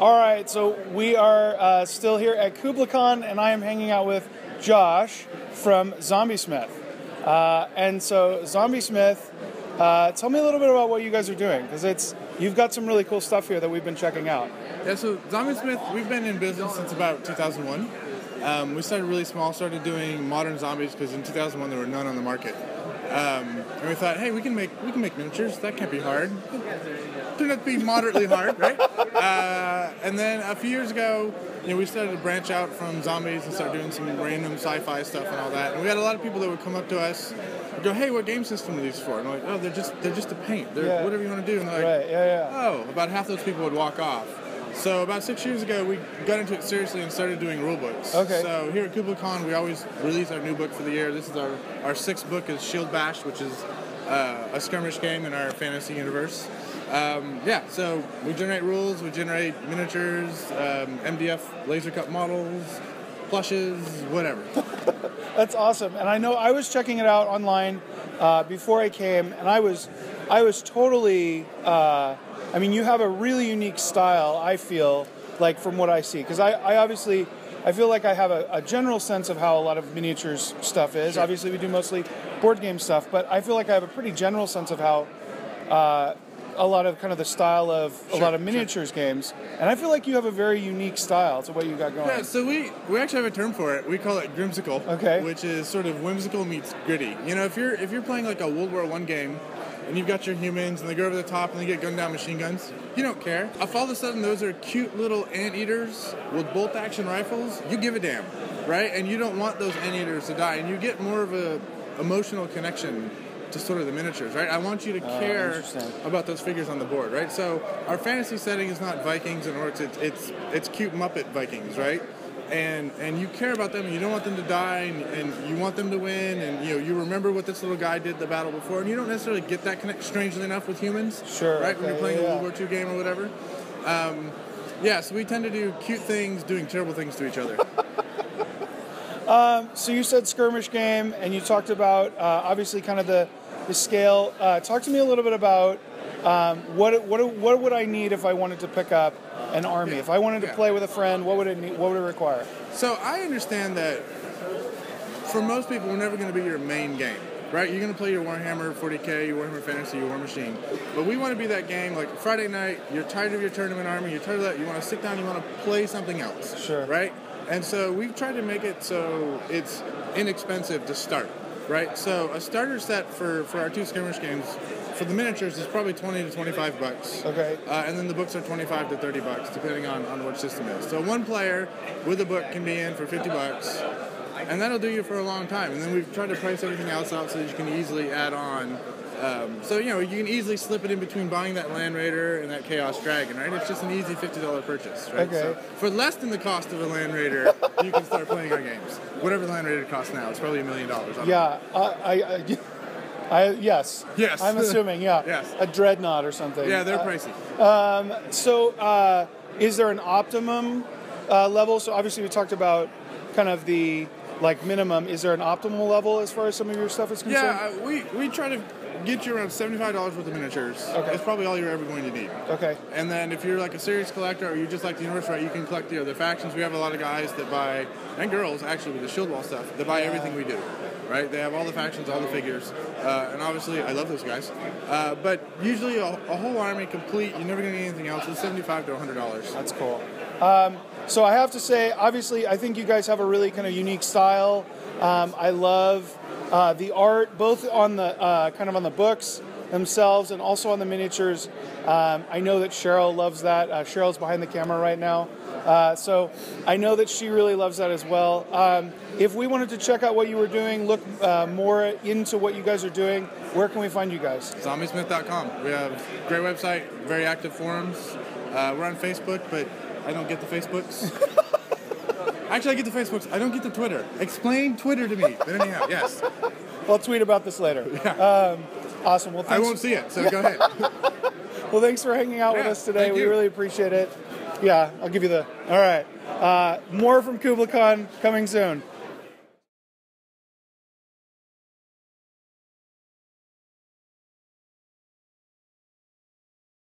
All right, so we are still here at KublaCon, and I am hanging out with Josh from Zombiesmith. And so, Zombiesmith, tell me a little bit about what you guys are doing, because you've got some really cool stuff here that we've been checking out. Yeah, so Zombiesmith, we've been in business since about 2001. We started really small, started doing modern zombies, because in 2001 there were none on the market. And we thought, hey, we can make miniatures. That can't be hard. Turned out to be moderately hard, right? And then a few years ago, we started to branch out from zombies and start doing some random sci-fi stuff and all that. And we had a lot of people that would come up to us and go, hey, what game system are these for? And we're like, oh, they're just a paint. They're whatever you want to do. And they're like, oh, about half those people would walk off. So about 6 years ago, we got into it seriously and started doing rule books. Okay. So here at KublaCon, we always release our new book for the year. This is our sixth book is Sheildbash, which is a skirmish game in our fantasy universe. So we generate rules, we generate miniatures, MDF laser cut models, plushes, whatever. That's awesome. And I know I was checking it out online before I came, and I was totally. You have a really unique style, I feel, like, from what I see. Because I feel like I have a general sense of how a lot of miniatures stuff is. Sure. Obviously, we do mostly board game stuff, but I feel like I have a pretty general sense of how a lot of kind of the style of a lot of miniatures games. And I feel like you have a very unique style to what you got going. Yeah, so we actually have a term for it. We call it grimsicle, which is sort of whimsical meets gritty. If you're playing like a World War I game, and you've got your humans, and they go over the top, and they get gunned down machine guns. You don't care. If all of a sudden those are cute little anteaters with bolt-action rifles, you give a damn, right? And you don't want those anteaters to die, and you get more of a emotional connection to sort of the miniatures, right? I want you to care about those figures on the board, right? So our fantasy setting is not Vikings and orcs; it's cute Muppet Vikings, right? And you care about them, and you don't want them to die, and you want them to win, and you remember what this little guy did the battle before, and you don't necessarily get that connect, strangely enough, with humans, right? When you're playing a World War II game or whatever. So we tend to do cute things, doing terrible things to each other. So you said skirmish game, and you talked about obviously kind of the scale. Talk to me a little bit about what would I need if I wanted to pick up an army? If I wanted to play with a friend, what would it need? What would it require? So I understand that for most people, we're never going to be your main game, right? You're going to play your Warhammer 40K, your Warhammer Fantasy, your War Machine. But we want to be that game, like Friday night, you're tired of your tournament army, you're tired of that, you want to sit down, you want to play something else. Sure. Right? And so we've tried to make it so it's inexpensive to start, right? So a starter set for our two skirmish games, for the miniatures, is probably $20 to $25. Okay. And then the books are $25 to $30, depending on what system it is. So one player with a book can be in for $50, and that'll do you for a long time. And then we've tried to price everything else out so that you can easily add on. You can easily slip it in between buying that Land Raider and that Chaos Dragon, right? It's just an easy $50 purchase, right? Okay. So for less than the cost of a Land Raider, you can start playing our games. Whatever the Land Raider costs now, it's probably $1 million. Yes. Yes. I'm assuming, yeah. Yes. A dreadnought or something. Yeah, they're pricey. Is there an optimum level? So obviously we talked about kind of the minimum. Is there an optimal level as far as some of your stuff is concerned? Yeah, we try to get you around $75 worth of miniatures. Okay. It's probably all you're ever going to need. Okay. And then if you're like a serious collector or you just like the universe, right, you can collect the other factions. We have a lot of guys that buy, and girls actually with the Shield Wall stuff, that buy everything we do. Right? They have all the factions, all the figures. And obviously, I love those guys. But usually a whole army complete, you're never going to get anything else. It's $75 to $100. That's cool. So I have to say, obviously, I think you guys have a really kind of unique style. I love the art, both on the kind of on the books themselves and also on the miniatures. I know that Cheryl loves that. Cheryl's behind the camera right now. So I know that she really loves that as well. If we wanted to check out what you were doing, look more into what you guys are doing, where can we find you guys? Zombiesmith.com. We have a great website, very active forums. We're on Facebook, but I don't get the Facebooks. Actually, I get the Facebooks. I don't get the Twitter. Explain Twitter to me. But anyhow, yes. I'll tweet about this later. Yeah. Awesome. Well, thanks. I won't see it, so go ahead. Well, thanks for hanging out with us today. We really appreciate it. Yeah, I'll give you the... All right. More from KublaCon coming soon.